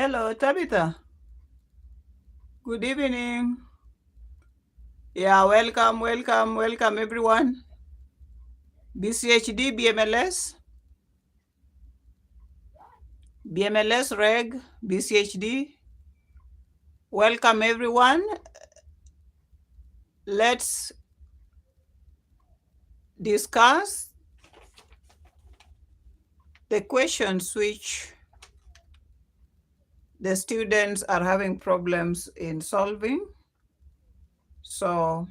Hello, Tabitha. Good evening. Yeah, welcome everyone. BCHD, BMLS Reg, BCHD. Welcome everyone. Let's discuss the questions which the students are having problems in solving. So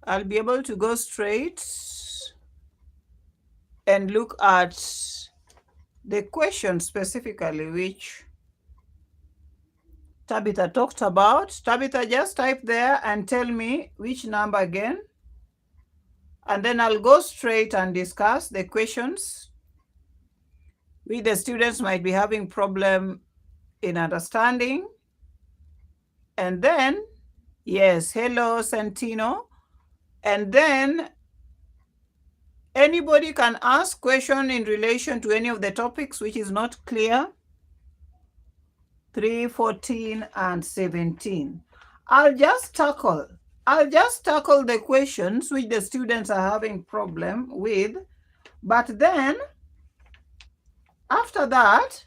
I'll be able to go straight and look at the question specifically which Tabitha talked about. Tabitha, just type there and tell me which number again. And then I'll go straight and discuss the questions which the students might be having problem in understanding. And then, yes, hello, Santino. And then anybody can ask question in relation to any of the topics which is not clear. 3, 14, and 17. I'll just tackle the questions which the students are having problem with, but then after that,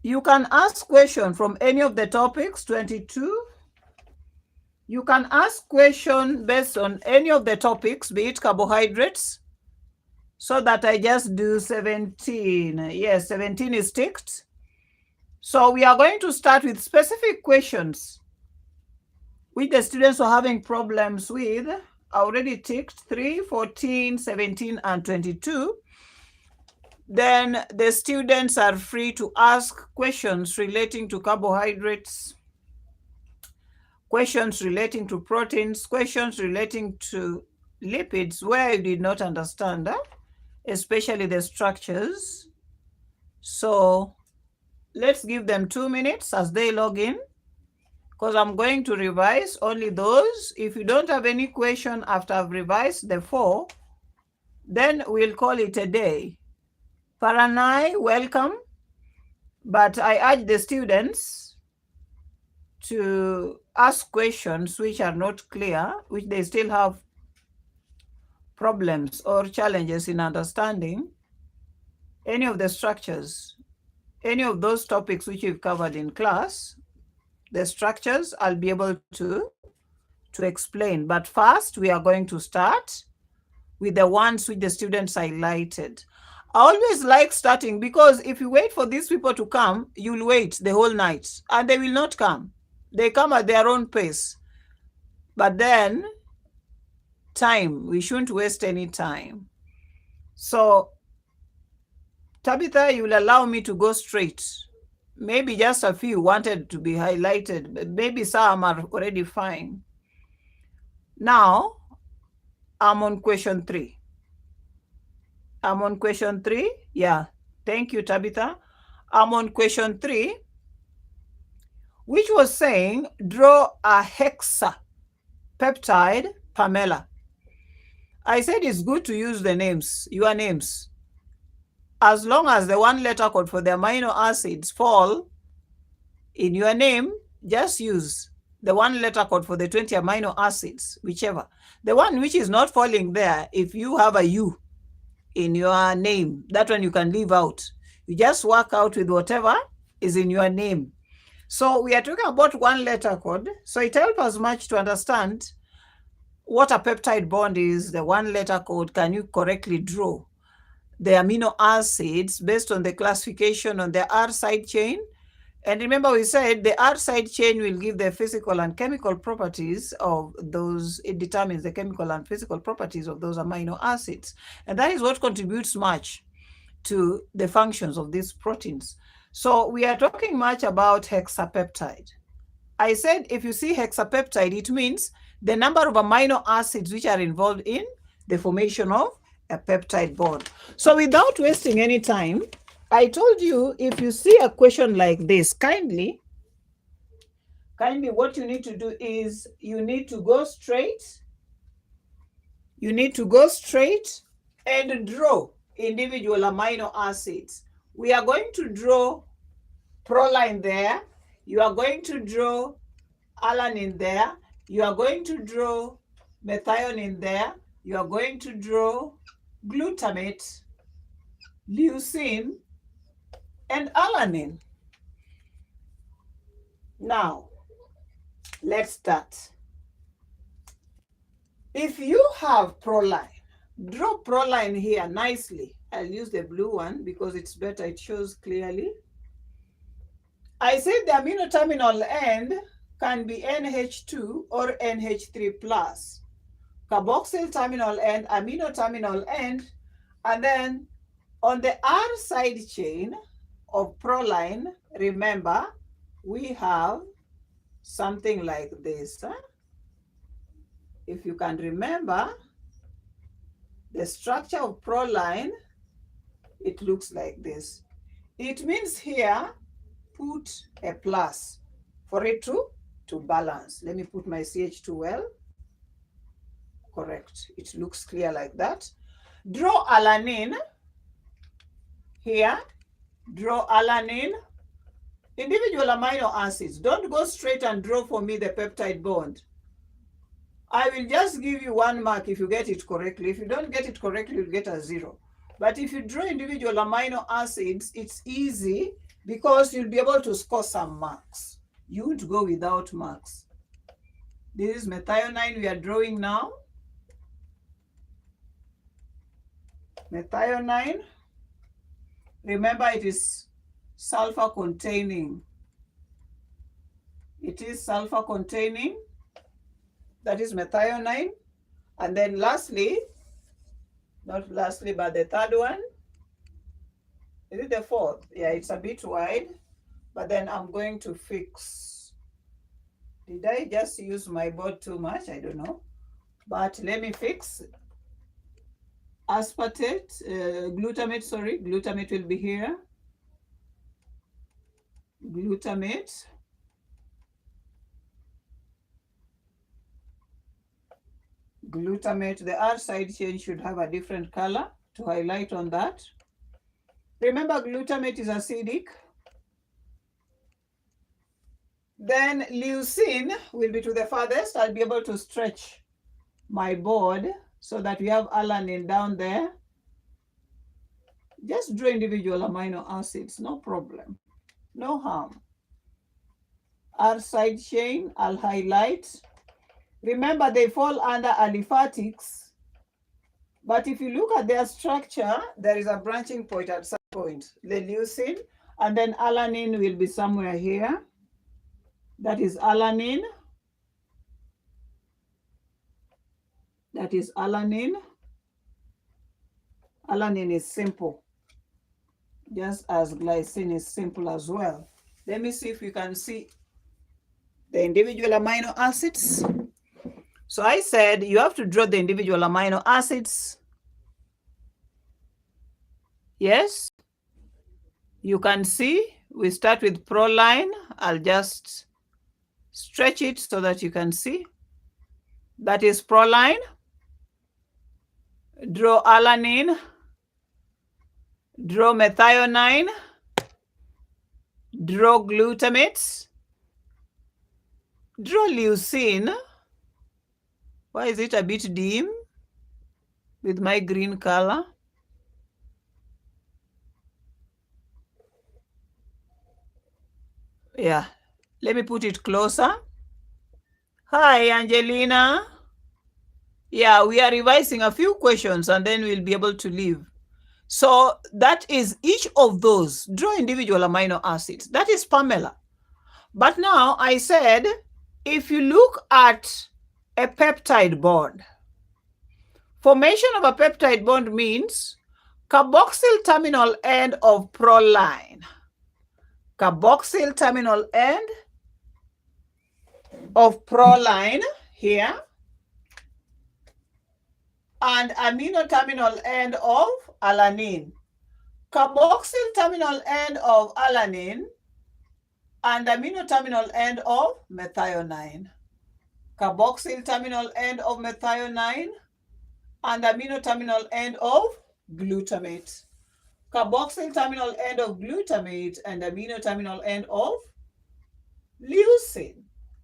you can ask question from any of the topics, 22. You can ask question based on any of the topics, be it carbohydrates, so that I just do 17. Yes, 17 is ticked. So we are going to start with specific questions which the students are having problems with. I already ticked 3, 14, 17, and 22. Then the students are free to ask questions relating to carbohydrates, questions relating to proteins, questions relating to lipids where you did not understand, especially the structures. So let's give them 2 minutes as they log in, because I'm going to revise only those. If you don't have any question after I've revised the 4, then we'll call it a day. Paranai, welcome. But I urge the students to ask questions which are not clear, which they still have problems or challenges in understanding any of the structures, any of those topics which we've covered in class. The structures I'll be able to explain. But first, we are going to start with the ones which the students highlighted. I always like starting, because if you wait for these people to come, you'll wait the whole night and they will not come. They come at their own pace. But then, we shouldn't waste any time. So, Tabitha, you will allow me to go straight. Maybe just a few wanted to be highlighted, but maybe some are already fine. Now, I'm on question 3. I'm on question 3. Yeah, thank you, Tabitha. I'm on question 3, which was saying, draw a hexapeptide, Pamela. I said it's good to use the names, your names. As long as the one letter code for the amino acids fall in your name, just use the one letter code for the 20 amino acids, whichever. The one which is not falling there, if you have a U in your name, that one you can leave out. You just work out with whatever is in your name. So we are talking about one letter code. So it helps us much to understand what a peptide bond is, the one letter code. Can you correctly draw the amino acids based on the classification on the R side chain? And remember, we said the R side chain will give the physical and chemical properties of those. It determines the chemical and physical properties of those amino acids. And that is what contributes much to the functions of these proteins. So we are talking much about hexapeptide. I said if you see hexapeptide, it means the number of amino acids which are involved in the formation of a peptide bond. So without wasting any time, I told you, if you see a question like this, kindly what you need to do is you need to go straight. You need to go straight and draw individual amino acids. We are going to draw proline there. You are going to draw alanine there. You are going to draw methionine there. You are going to draw glutamate, leucine, and alanine. Now, let's start. If you have proline, draw proline here nicely. I'll use the blue one because it's better, it shows clearly. I said the amino terminal end can be NH2 or NH3 plus. Carboxyl terminal end, amino terminal end, and then on the R side chain of proline, remember, we have something like this. If you can remember the structure of proline, it looks like this. It means here, put a plus for it to balance. Let me put my CH2L. Correct. It looks clear like that. Draw alanine here. Draw alanine. Individual amino acids. Don't go straight and draw for me the peptide bond. I will just give you 1 mark if you get it correctly. If you don't get it correctly, you'll get a 0. But if you draw individual amino acids, it's easy because you'll be able to score some marks. You won't go without marks. This is methionine we are drawing now. Methionine. Remember, it is sulfur containing. It is sulfur containing. That is methionine. And then lastly, not lastly, but the third one. Is it the fourth? Yeah, it's a bit wide, but then I'm going to fix. Did I just use my board too much? I don't know. But let me fix. Aspartate, glutamate, sorry. Glutamate will be here. Glutamate. Glutamate, the R side chain should have a different color to highlight on that. Remember, glutamate is acidic. Then leucine will be to the farthest. I'll be able to stretch my board so that we have alanine down there. Just draw individual amino acids, no problem, no harm. R side chain, I'll highlight. Remember, they fall under aliphatics, but if you look at their structure, there is a branching point at some point, the leucine, and then alanine will be somewhere here. That is alanine. That is alanine. Alanine is simple, just as glycine is simple as well. Let me see if you can see the individual amino acids. So I said you have to draw the individual amino acids. Yes, you can see we start with proline. I'll just stretch it so that you can see. That is proline. Draw alanine. Draw methionine. Draw glutamate. Draw leucine. Why is it a bit dim with my green color? Yeah, let me put it closer. Hi, Angelina. Yeah, we are revising a few questions and then we'll be able to leave. So that is each of those. Draw individual amino acids. That is Pamela. But now I said, if you look at a peptide bond, formation of a peptide bond means carboxyl terminal end of proline. Carboxyl terminal end of proline here, and amino terminal end of alanine. Carboxyl terminal end of alanine and amino terminal end of methionine. Carboxyl terminal end of methionine and amino terminal end of glutamate. carboxyl terminal end of glutamate and amino terminal end of leucine.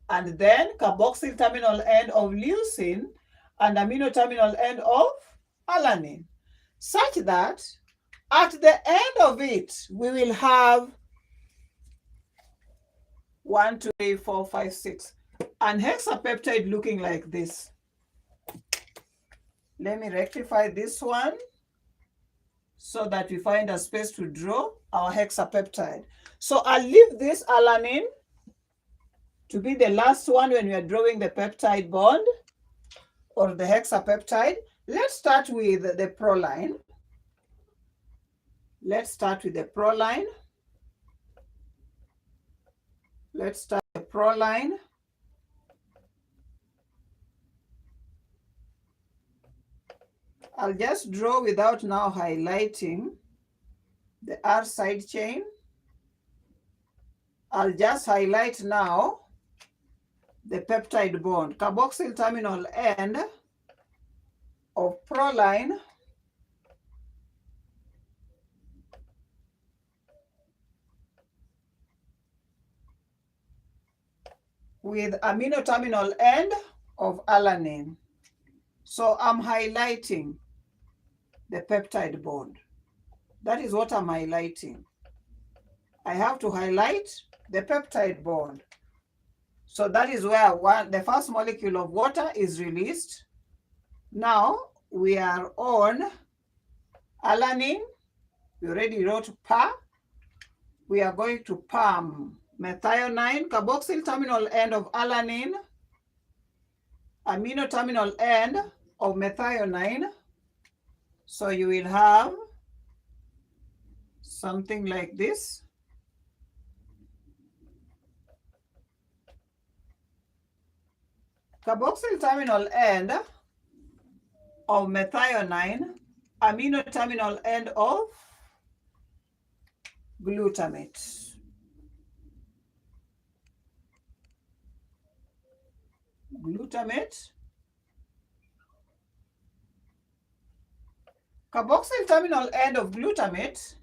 And then carboxyl terminal end of leucine and amino terminal end of alanine. Such that at the end of it, we will have 1, 2, 3, 4, 5, 6. An hexapeptide looking like this. Let me rectify this one so that we find a space to draw our hexapeptide. So I'll leave this alanine to be the last one when we are drawing the peptide bond or the hexapeptide. Let's start with the proline. Let's start with the proline. Let's start the proline. I'll just draw without now highlighting the R side chain. I'll just highlight now the peptide bond, carboxyl terminal end of proline with amino terminal end of alanine. So I'm highlighting the peptide bond. That is what I'm highlighting. I have to highlight the peptide bond. So that is where the first molecule of water is released. Now we are on alanine. We already wrote Pa. We are going to PAM. Methionine, carboxyl terminal end of alanine, amino terminal end of methionine. So you will have something like this. Carboxyl terminal end of methionine, amino terminal end of glutamate. Glutamate. Carboxyl terminal end of glutamate,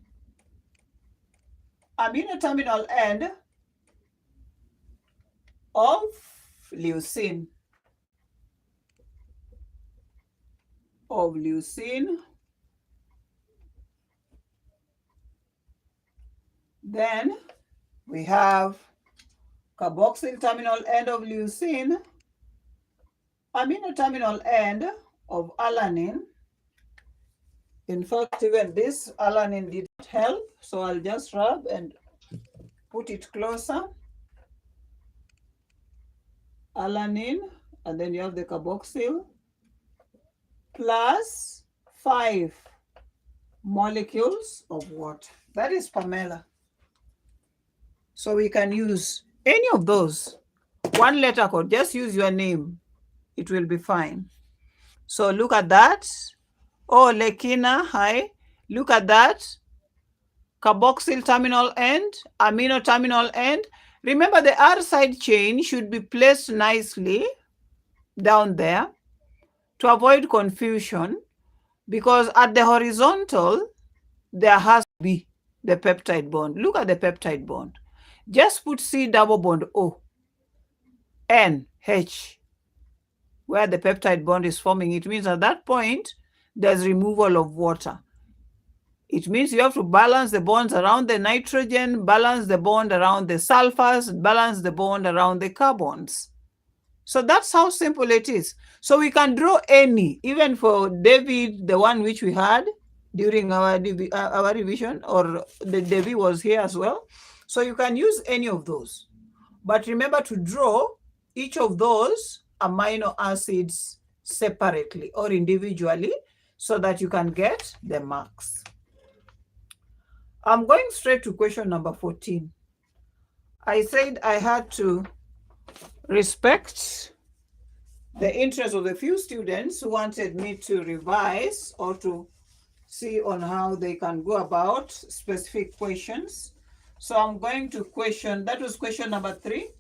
amino terminal end of leucine. Then we have carboxyl terminal end of leucine, amino terminal end of alanine. In fact, even this alanine did not help, so I'll just rub and put it closer. Alanine, and then you have the carboxyl, plus 5 molecules of water. That is Pamela. So we can use any of those. One letter code, just use your name. It will be fine. So look at that. Oh, Lekina, hi. Look at that. Carboxyl terminal end, amino terminal end. Remember, the R side chain should be placed nicely down there to avoid confusion, because at the horizontal, there has to be the peptide bond. Look at the peptide bond. Just put C double bond O, N, H, where the peptide bond is forming. It means at that point, there's removal of water. It means you have to balance the bonds around the nitrogen, balance the bond around the sulfurs, balance the bond around the carbons. So that's how simple it is. So we can draw any, even for David, the one which we had during our revision, or the David was here as well. So you can use any of those. But remember to draw each of those amino acids separately or individually so that you can get the marks. I'm going straight to question number 14. I said I had to respect the interest of the few students who wanted me to revise or to see on how they can go about specific questions. So I'm going to question, that was question number 3.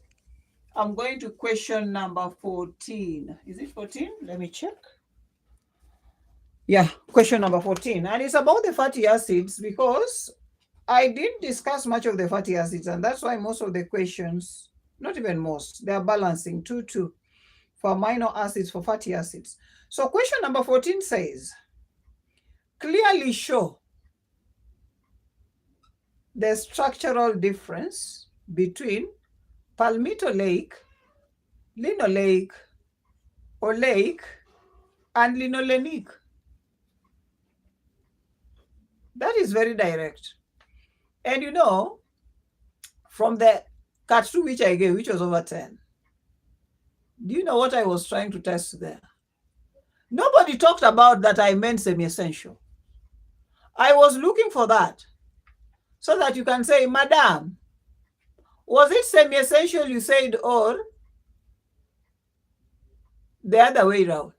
I'm going to question number 14. Is it 14? Let me check. Yeah, question number 14. And it's about the fatty acids because I didn't discuss much of the fatty acids, and that's why most of the questions, not even most, they are balancing 2-2 for amino acids for fatty acids. So question number 14 says, clearly show the structural difference between palmitoleic, linoleic, oleic, and linolenic. That is very direct. And you know, from the cut through which I gave, which was over 10, do you know what I was trying to test there? Nobody talked about that I meant semi-essential. I was looking for that so that you can say, Madam, was it semi-essential you said, or the other way around?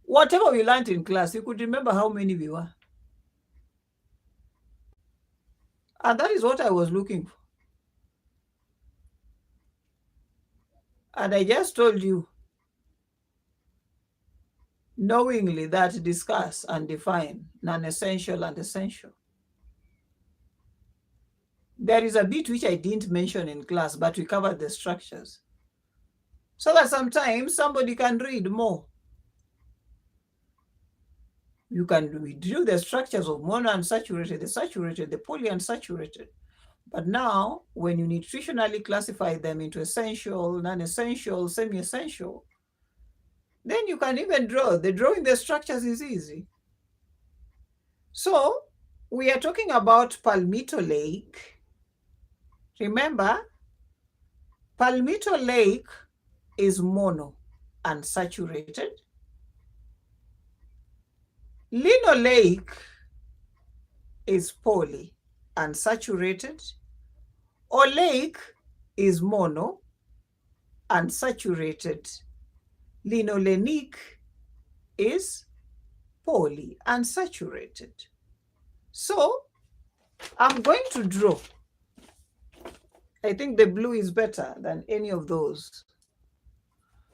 Whatever we learned in class, you could remember how many we were. And that is what I was looking for. And I just told you knowingly that discuss and define non-essential and essential. There is a bit which I didn't mention in class, but we covered the structures. So that sometimes somebody can read more. You can review the structures of monounsaturated, the saturated, the polyunsaturated. But now, when you nutritionally classify them into essential, non-essential, semi-essential, then you can even draw. The drawing the structures is easy. So we are talking about palmitoleic. Remember, palmitoleic is mono unsaturated. Linoleic is poly unsaturated. Oleic is mono unsaturated. Linolenic is poly unsaturated. So I'm going to draw. I think the blue is better than any of those.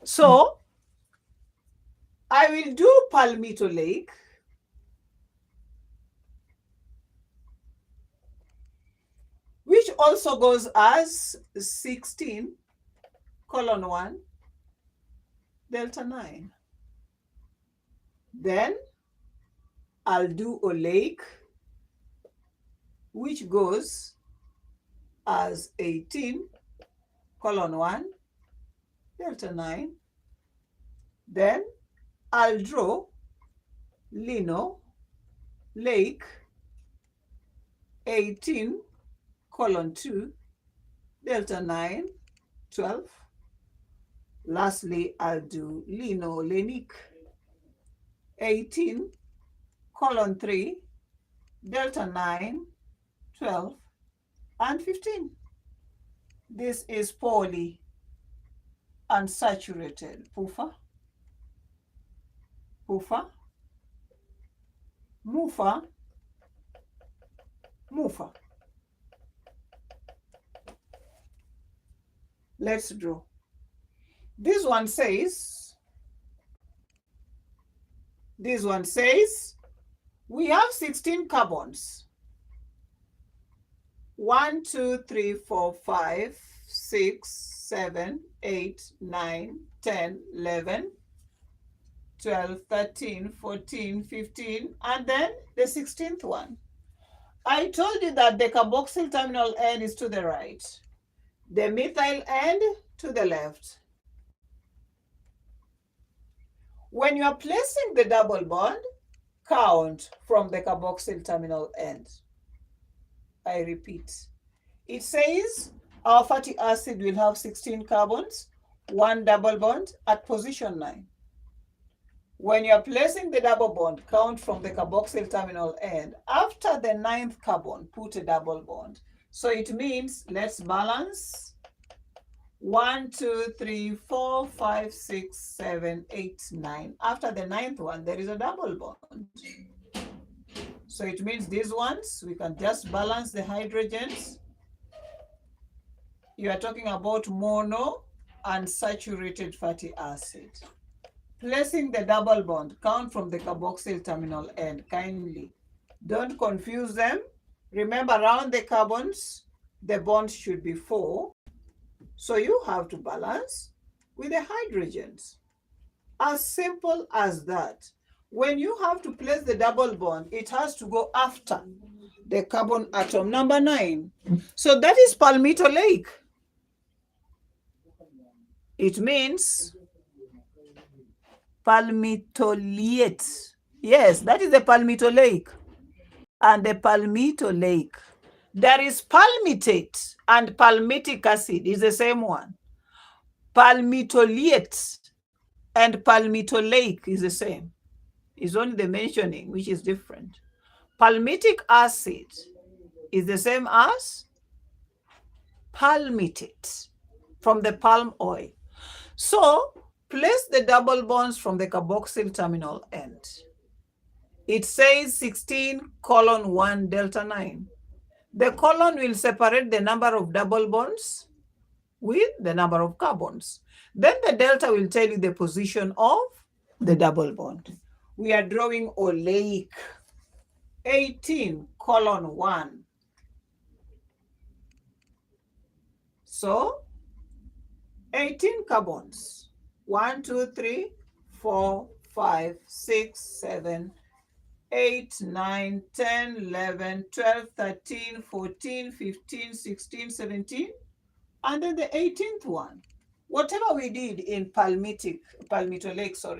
So I will do palmitoleic. Which also goes as 16 colon 1 delta 9. Then I'll do oleic, which goes as 18 colon 1 delta 9. Then I'll draw linoleic, 18 colon 2 delta 9, 12. Lastly, I'll do linolenic, 18 colon 3 delta 9, 12, and 15. This is poly unsaturated. Pufa, pufa, mufa, mufa. Let's draw. This one says we have 16 carbons. 1, 2, 3, 4, 5, 6, 7, 8, 9, 10, 11, 12, 13, 14, 15, and then the 16th one. I told you that the carboxyl terminal end is to the right, the methyl end to the left. When you are placing the double bond, count from the carboxyl terminal end. I repeat, it says our fatty acid will have 16 carbons, 1 double bond at position 9. When you are placing the double bond, count from the carboxyl terminal end. After the 9th carbon, put a double bond. So it means, let's balance. 1, 2, 3, 4, 5, 6, 7, 8, 9. After the 9th one, there is a double bond. So it means these ones, we can just balance the hydrogens. You are talking about mono unsaturated fatty acid. Placing the double bond, count from the carboxyl terminal end. Kindly don't confuse them. Remember, around the carbons, the bond should be 4. So you have to balance with the hydrogens. As simple as that. When you have to place the double bond, it has to go after the carbon atom number 9. So that is palmitoleic. It means palmitoleic. Yes, that is the palmitoleic. And the palmitoleic. There is palmitate and palmitic acid is the same one. Palmitoleic and palmitoleic is the same. It's only the mentioning which is different. Palmitic acid is the same as palmitate from the palm oil. So place the double bonds from the carboxyl terminal end. It says 16:1 delta 9. The colon will separate the number of double bonds with the number of carbons. Then the delta will tell you the position of the double bond. We are drawing oleic 18:1. So 18 carbons. 1, 2, 3, 4, 5, 6, 7, 8, 9, 10, 11, 12, 13, 14, 15, 16, 17, and then the 18th one. Whatever we did in palmitoleic,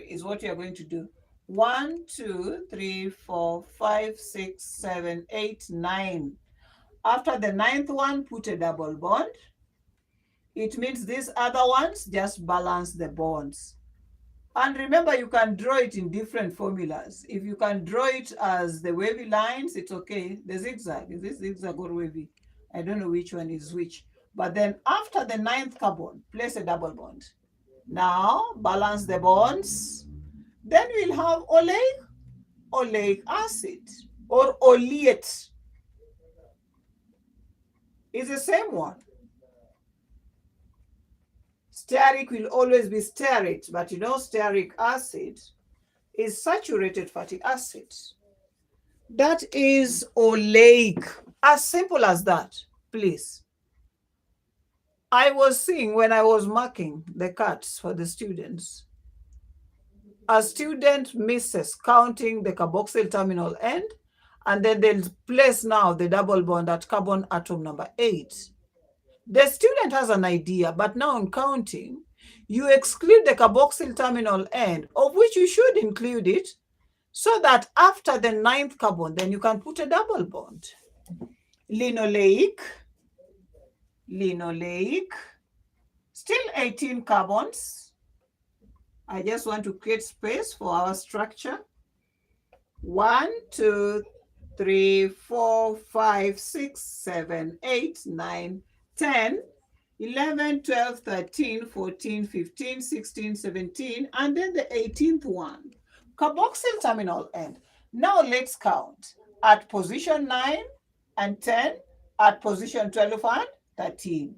is what you are going to do. 1, 2, 3, 4, 5, 6, 7, 8, 9. After the 9th one, put a double bond. It means these other ones just balance the bonds. And remember, you can draw it in different formulas. If you can draw it as the wavy lines, it's okay. The zigzag, is this zigzag or wavy? I don't know which one is which. But then after the 9th carbon, place a double bond. Now balance the bonds. Then we'll have oleic acid or oleate. It's the same one. Stearic will always be stearate, but you know stearic acid is saturated fatty acid. That is oleic. As simple as that, please. I was seeing when I was marking the cuts for the students, a student misses counting the carboxyl terminal end, and then they'll place now the double bond at carbon atom number 8. The student has an idea, but now in counting, you exclude the carboxyl terminal end, of which you should include it, so that after the 9th carbon, then you can put a double bond. Linoleic, still 18 carbons. I just want to create space for our structure. 1, 2, 3, 4, 5, 6, 7, 8, 9, 10, 11, 12, 13, 14, 15, 16, 17, and then the 18th one. Carboxyl terminal end. Now let's count at position 9 and 10, at position 12 and 13.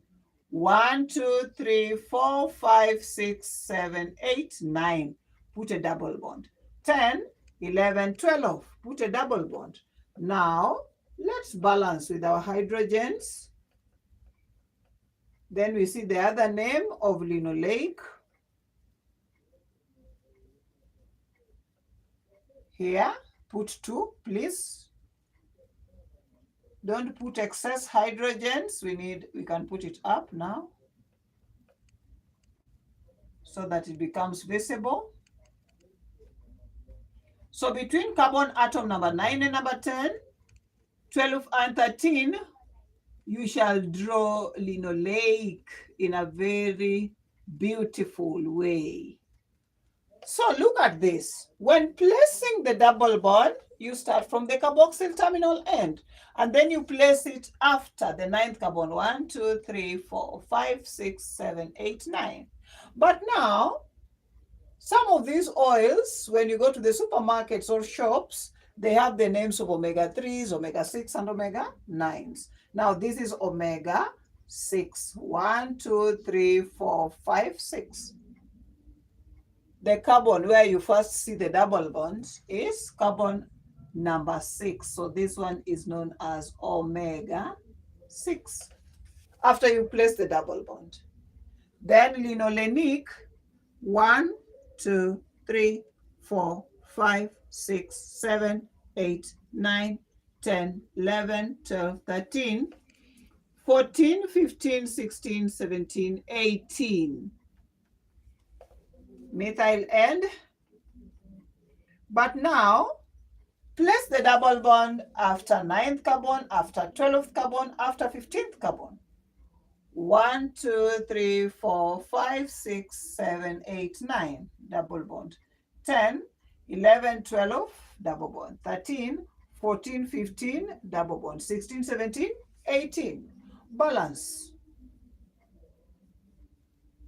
1, 2, 3, 4, 5, 6, 7, 8, 9. Put a double bond. 10, 11, 12. Put a double bond. Now, let's balance with our hydrogens. Then we see the other name of linoleic. Here, put 2, please. Don't put excess hydrogens. We can put it up now so that it becomes visible. So between carbon atom number 9 and number 10, 12 and 13, you shall draw linoleic in a very beautiful way. So look at this. When placing the double bond, you start from the carboxyl terminal end, and then you place it after the 9th carbon. 1, 2, 3, 4, 5, 6, 7, 8, 9. But now, some of these oils, when you go to the supermarkets or shops, they have the names of omega-3s, omega-6, and omega-9s. Now, this is omega-6. 1, 2, 3, 4, 5, 6. The carbon where you first see the double bond is carbon number 6. So this one is known as omega 6 after you place the double bond. Then linolenic, 1, 2, 3, 4, 5, 6, 7, 8, 9, 10, 11, 12, 13, 14, 15, 16, 17, 18. Methyl end. But now, place the double bond after 9th carbon, after 12th carbon, after 15th carbon. 1, 2, 3, 4, 5, 6, 7, 8, 9, double bond. 10, 11, 12, double bond. 13, 14, 15, double bond. 16, 17, 18. Balance.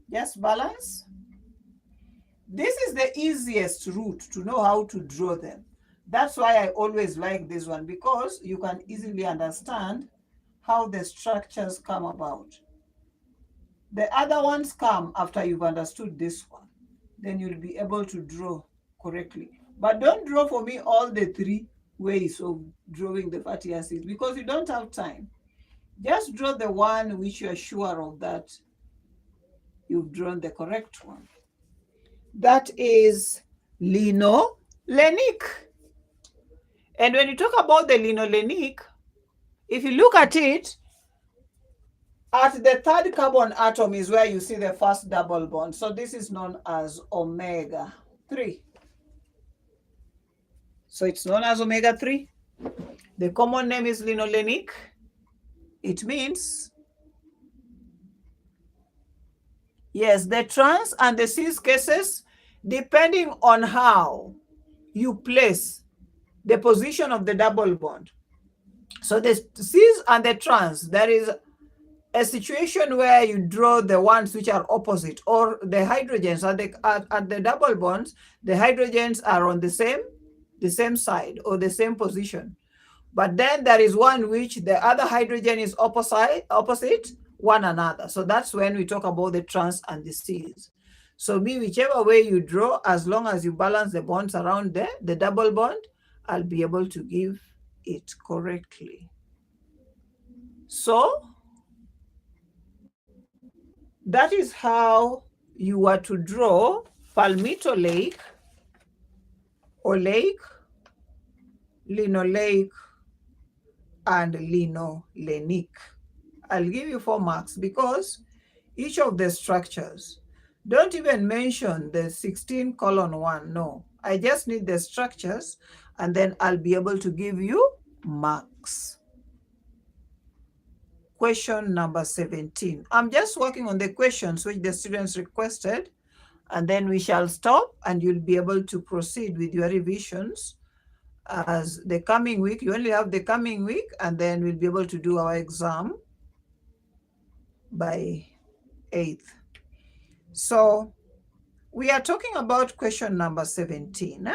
Yes, balance. This is the easiest route to know how to draw them. That's why I always like this one, because you can easily understand how the structures come about. The other ones come after you've understood this one. Then you'll be able to draw correctly. But don't draw for me all the 3 ways of drawing the fatty acids, because you don't have time. Just draw the one which you are sure of that you've drawn the correct one. That is linolenic. And when you talk about the linolenic, if you look at it, at the 3rd carbon atom is where you see the first double bond. So this is known as omega 3. So it's known as omega 3. The common name is linolenic. It means, yes, the trans and the cis cases, depending on how you place the position of the double bond. So the cis and the trans, there is a situation where you draw the ones which are opposite, or the hydrogens at the double bonds, the hydrogens are on the same side or the same position. But then there is one which the other hydrogen is opposite one another. So that's when we talk about the trans and the cis. So whichever way you draw, as long as you balance the bonds around the double bond, I'll be able to give it correctly. So that is how you are to draw palmitoleic, oleic, linoleic, and linolenic. I'll give you 4 marks because each of the structures, don't even mention the 16:1. No, I just need the structures, and then I'll be able to give you marks. Question number 17. I'm just working on the questions which the students requested, and then we shall stop and you'll be able to proceed with your revisions as the coming week. You only have the coming week, and then we'll be able to do our exam by 8th. So we are talking about question number 17,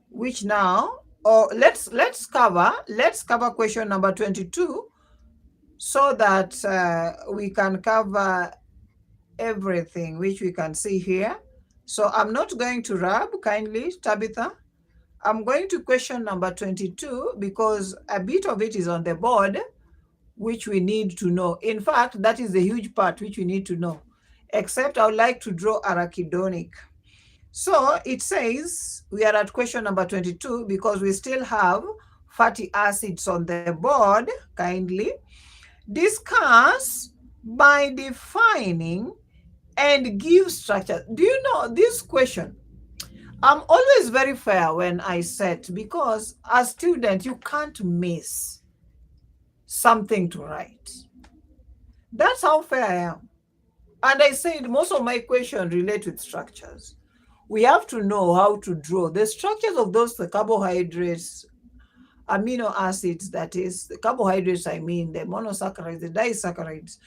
which now, let's cover question number 22 so that we can cover everything which we can see here. So I'm not going to rub, kindly, Tabitha. I'm going to question number 22 because a bit of it is on the board, which we need to know. In fact, that is the huge part which we need to know, except I would like to draw arachidonic. So it says we are at question number 22 because we still have fatty acids on the board. Kindly discuss by defining and give structure. Do you know this question? I'm always very fair when I set, because as student, you can't miss something to write. That's how fair I am. And I said most of my questions relate with structures. We have to know how to draw the structures of those carbohydrates, amino acids, that is, the carbohydrates, I mean, the monosaccharides, the disaccharides,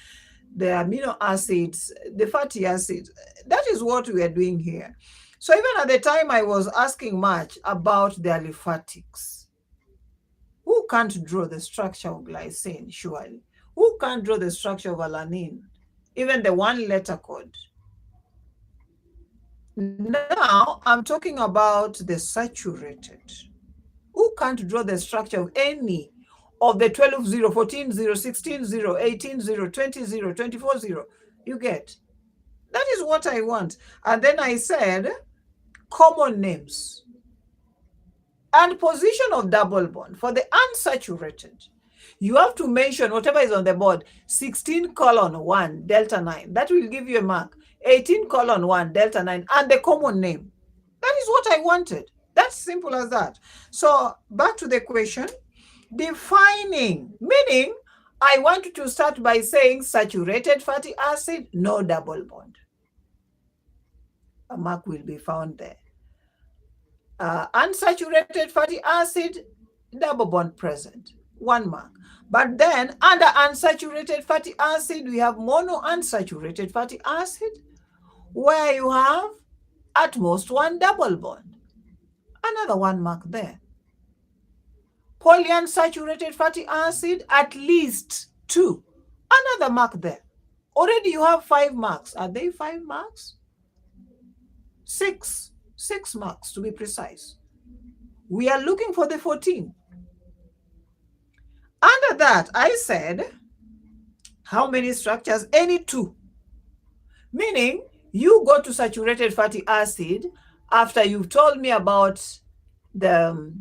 the amino acids, the fatty acids. That is what we are doing here. So even at the time, I was asking much about the aliphatics. Who can't draw the structure of glycine, surely? Who can't draw the structure of alanine? Even the 1-letter code. Now I'm talking about the saturated. Who can't draw the structure of any of the 12 0, 14 0, 16 0, 18 0, 20 0, 24 0? You get? That is what I want. And then I said common names and position of double bond. For the unsaturated, you have to mention whatever is on the board, 16 colon 1 delta 9. That will give you a mark. 18 colon 1 delta 9 and the common name. That is what I wanted. That's simple as that. So back to the question. Defining, meaning I want to start by saying saturated fatty acid, no double bond. A mark will be found there. Unsaturated fatty acid, double bond present, 1 mark. But then under unsaturated fatty acid, we have monounsaturated fatty acid, where you have at most 1 double bond. Another 1 mark there. Polyunsaturated fatty acid, at least 2. Another mark there. Already you have 5 marks. Are they 5 marks? 6. 6 marks to be precise. We are looking for the 14. Under that, I said, how many structures? Any 2. Meaning, you go to saturated fatty acid after you've told me about the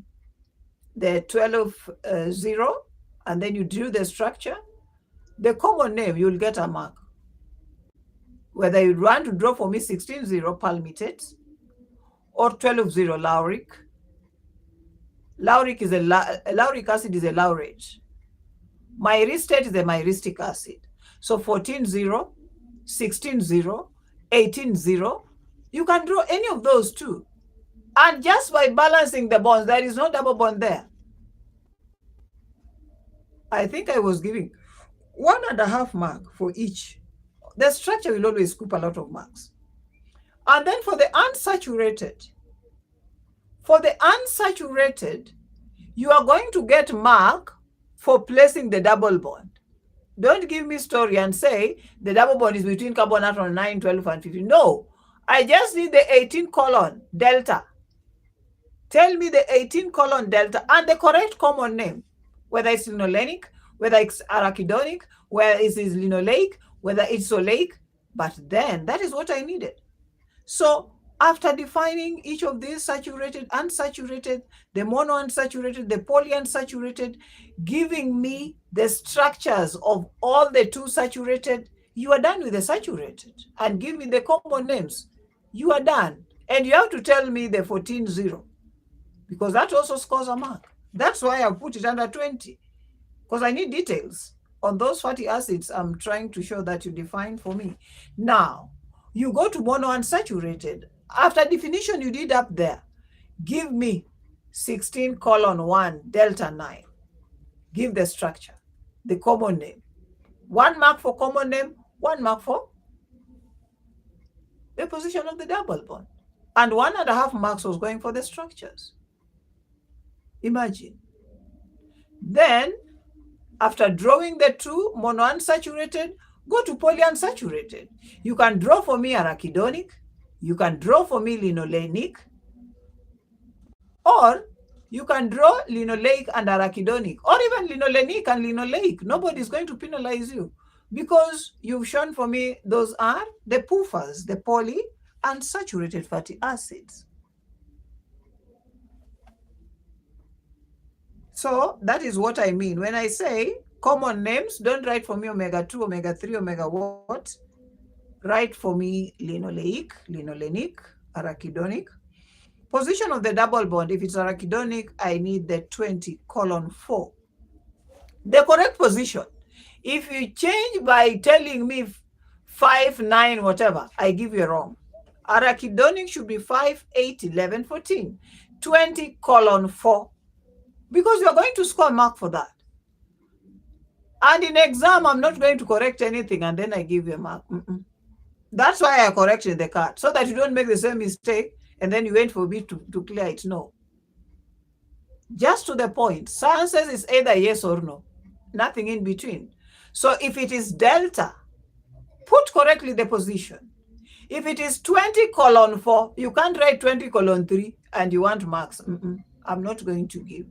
12 0, and then you drew the structure. The common name, you'll get a mark. Whether you want to draw for me 16 0 palmitate or 12 0 lauric. Lauric acid is a laurate. Myristate is a myristic acid. So 14 0, 16 0, 18 0, you can draw any of those too. And just by balancing the bonds, there is no double bond there. I think I was giving 1.5 mark for each. The structure will always scoop a lot of marks. And then for the unsaturated, you are going to get mark for placing the double bond. Don't give me story and say the double bond is between carbon atom 9, 12, and 15. No, I just need the 18 colon delta. Tell me the 18 colon delta and the correct common name, whether it's linolenic, whether it's arachidonic, whether it is linoleic, whether it's oleic. But then that is what I needed. So after defining each of these saturated, unsaturated, the monounsaturated, the polyunsaturated, giving me the structures of all the 2 saturated, you are done with the saturated. And give me the common names. You are done. And you have to tell me the 14 0, because that also scores a mark. That's why I put it under 20, because I need details on those fatty acids I'm trying to show that you define for me. Now, you go to monounsaturated. After definition you did up there, give me 16 colon 1 delta 9. Give the structure, the common name. 1 mark for common name, 1 mark for the position of the double bond. And 1.5 marks was going for the structures. Imagine. Then, after drawing the 2 monounsaturated, go to polyunsaturated. You can draw for me arachidonic, you can draw for me linolenic, or you can draw linoleic and arachidonic, or even linolenic and linoleic. Nobody is going to penalize you because you've shown for me those are the PUFAs, the polyunsaturated fatty acids. So that is what I mean. When I say common names, don't write for me omega-2, omega-3, omega what? Write for me linoleic, linolenic, arachidonic. Position of the double bond, if it's arachidonic, I need the 20 colon 4. The correct position. If you change by telling me 5, 9, whatever, I give you wrong. Arachidonic should be 5, 8, 11, 14. 20 colon 4. Because you're going to score a mark for that. And in exam, I'm not going to correct anything and then I give you a mark. That's why I corrected the card, so that you don't make the same mistake and then you wait for me to clear it. No. Just to the point. Science says it's either yes or no. Nothing in between. So if it is delta, put correctly the position. If it is 20 colon 4, you can't write 20 colon 3 and you want marks. I'm not going to give.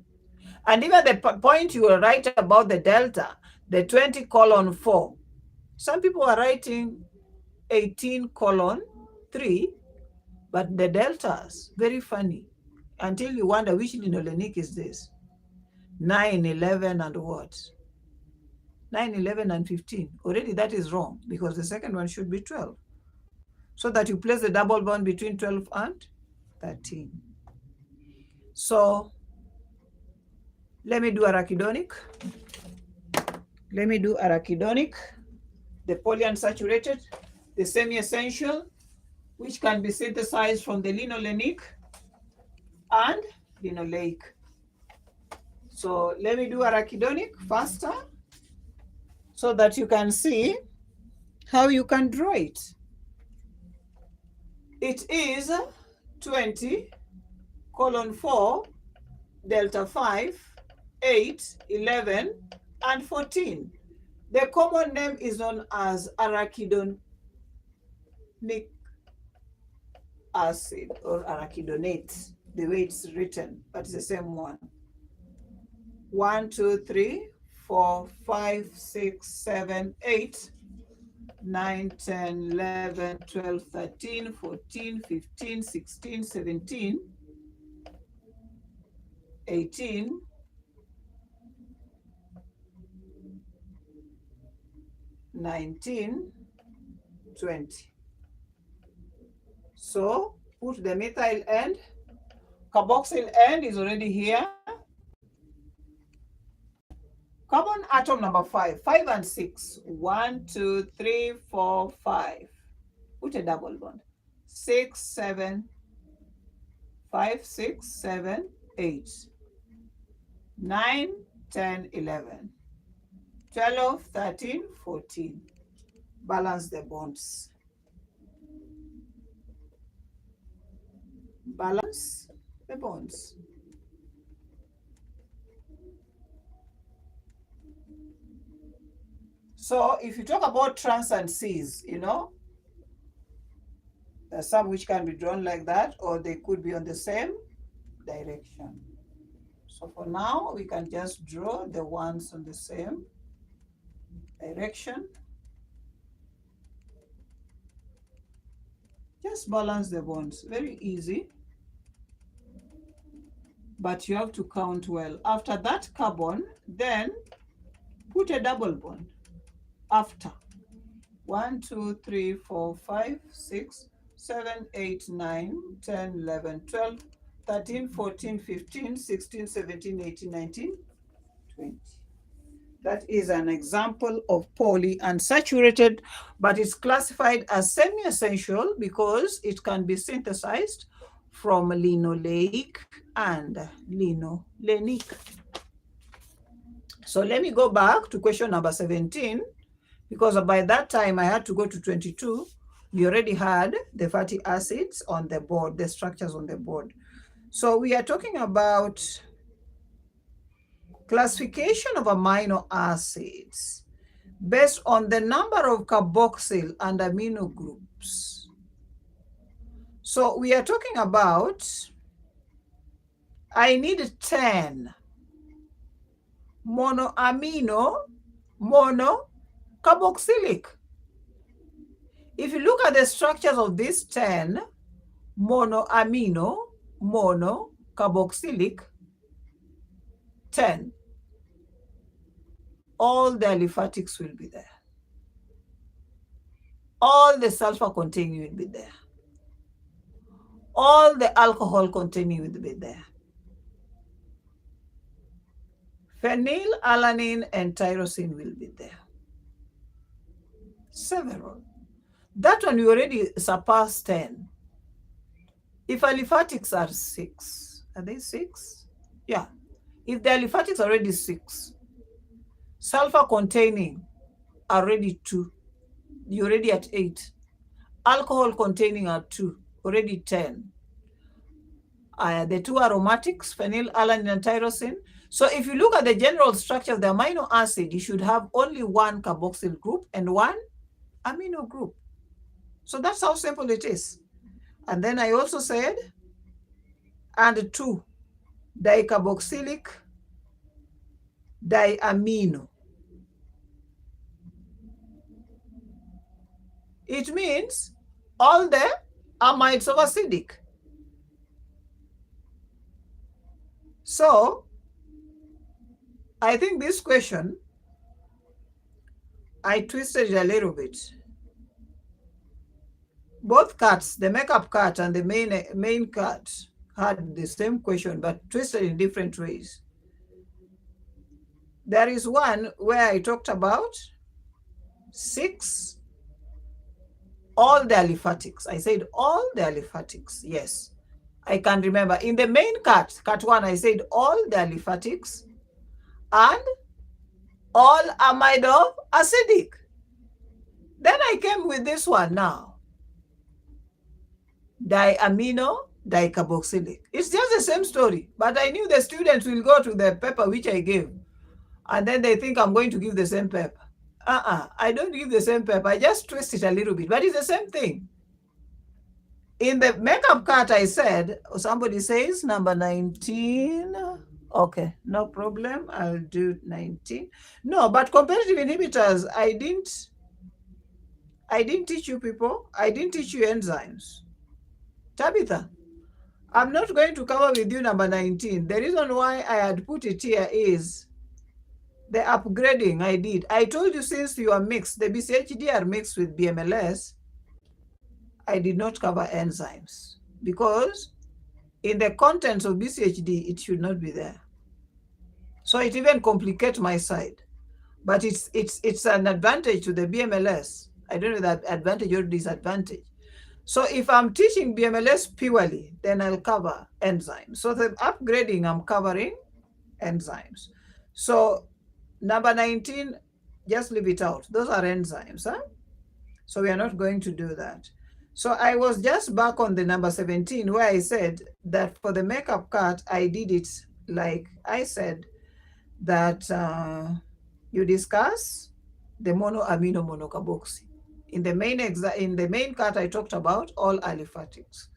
And even the point you will write about the delta, the 20 colon 4, some people are writing 18 colon 3, but the deltas, very funny, until you wonder which linolenic is this. 9, 11, and what? 9, 11, and 15. Already that is wrong because the second one should be 12. So that you place the double bond between 12 and 13. So let me do arachidonic. The polyunsaturated, the semi-essential, which can be synthesized from the linolenic and linoleic. So let me do arachidonic faster so that you can see how you can draw it. It is 20 colon 4, delta 5, 8, 11, and 14. The common name is known as arachidonic acid or arachidonate, the way it's written, but it's the same one. 1, 2, 3, 4, 5, 6, 7, 8, 9, 10, 11, 12, 13, 14, 15, 16, 17, 18, 19, 20. So put the methyl end. Carboxyl end is already here. Carbon atom number 5, 5 and 6. 1, 2, 3, 4, 5. Put a double bond. 6, 7, 5, 6, 7, 8. 9, 10, 11. 12, 13, 14. Balance the bonds. Balance the bonds. So if you talk about trans and cis, you know, there's some which can be drawn like that, or they could be on the same direction. So for now, we can just draw the ones on the same direction. Just balance the bonds, very easy. But you have to count well. After that carbon, then put a double bond. After 1, 2, 3, 4, 5, 6, 7, 8, 9, 10, 11, 12, 13, 14, 15, 16, 17, 18, 19, 20. That is an example of polyunsaturated, but it's classified as semi-essential because it can be synthesized from linoleic and linolenic. So let me go back to question number 17, because by that time I had to go to 22. We already had the fatty acids on the board, the structures on the board. So we are talking about classification of amino acids based on the number of carboxyl and amino groups. So we are talking about, I need 10 monoamino, monocarboxylic. If you look at the structures of these 10 monoamino, monocarboxylic, 10, all the aliphatics will be there. All the sulfur containing will be there. All the alcohol containing will be there. Phenylalanine and tyrosine will be there. Several. That one you already surpassed 10. If aliphatics are 6, are they 6? Yeah. If the aliphatics are already 6, sulfur containing already 2, you're already at 8. Alcohol containing are 2, already 10. The two aromatics, phenylalanine and tyrosine. So if you look at the general structure of the amino acid, you should have only one carboxyl group and one amino group. So that's how simple it is. And then I also said, and 2 dicarboxylic diamino. It means all the amides of acidic. So I think this question, I twisted it a little bit. Both cards, the makeup card and the main card, had the same question but twisted in different ways. There is one where I talked about 6 all the aliphatics. I said all the aliphatics. Yes, I can remember. In the main cut 1, I said all the aliphatics and all amide of acidic. Then I came with this one now. Diamino dicarboxylic. It's just the same story, but I knew the students will go to the paper which I gave, and then they think I'm going to give the same paper. I don't give the same paper. I just twist it a little bit, but it's the same thing. In the makeup cut, I said, somebody says number 19. Okay, no problem. I'll do 19. No, but competitive inhibitors, I didn't teach you people. I didn't teach you enzymes. Tabitha, I'm not going to cover with you number 19. The reason why I had put it here is the upgrading I did. I told you since you are mixed, the BCHD are mixed with BMLS, I did not cover enzymes because in the contents of BCHD, it should not be there. So it even complicates my side. But it's an advantage to the BMLS. I don't know that advantage or disadvantage. So if I'm teaching BMLS purely, then I'll cover enzymes. So the upgrading, I'm covering enzymes. So number 19, just leave it out. Those are enzymes, huh? So we are not going to do that. So I was just back on the number 17 where I said that for the makeup cut, I did it like I said that you discuss the monoamino monocarboxy. In the main cut, I talked about all aliphatics.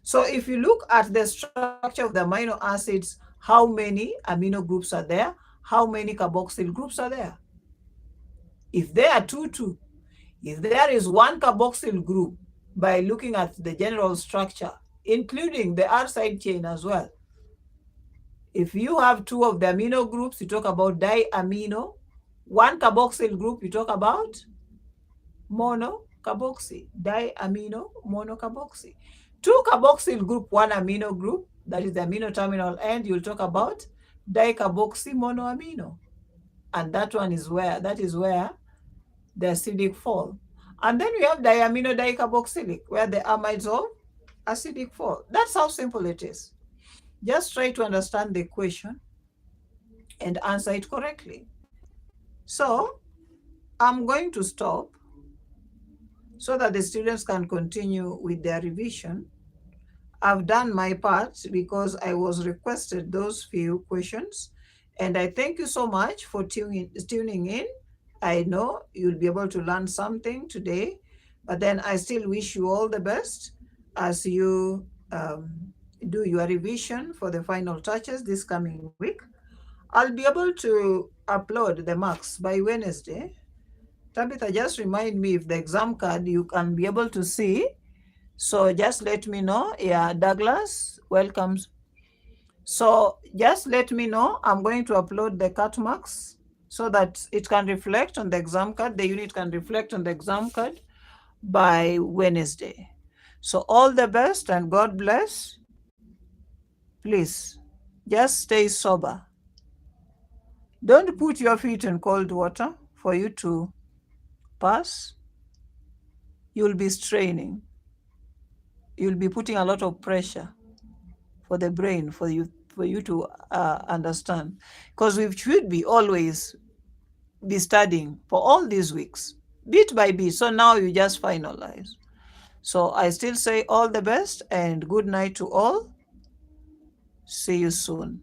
So if you look at the structure of the amino acids, how many amino groups are there? How many carboxyl groups are there? If there are 2, if there is one carboxyl group, by looking at the general structure, including the R side chain as well, if you have 2 of the amino groups, you talk about diamino. 1 carboxyl group, you talk about monocarboxy, diamino monocarboxy. 2 carboxyl group, 1 amino group, that is the amino terminal end, you'll talk about dicarboxy monoamino. And that is where the acidic fall. And then we have diamino dicarboxylic, where the amides of acidic fall. That's how simple it is. Just try to understand the question and answer it correctly. So I'm going to stop so that the students can continue with their revision. I've done my part because I was requested those few questions. And I thank you so much for tuning in. I know you'll be able to learn something today, but then I still wish you all the best as you do your revision for the final touches this coming week. I'll be able to upload the marks by Wednesday. Tabitha, just remind me if the exam card you can be able to see. So just let me know. Yeah, Douglas, welcome. So just let me know. I'm going to upload the cut marks so that it can reflect on the exam card. The unit can reflect on the exam card by Wednesday. So all the best and God bless. Please, just stay sober. Don't put your feet in cold water for you to pass. You'll be straining. You'll be putting a lot of pressure for the brain for you to understand. Because we should be always be studying for all these weeks, bit by bit. So now you just finalize. So I still say all the best and good night to all. See you soon.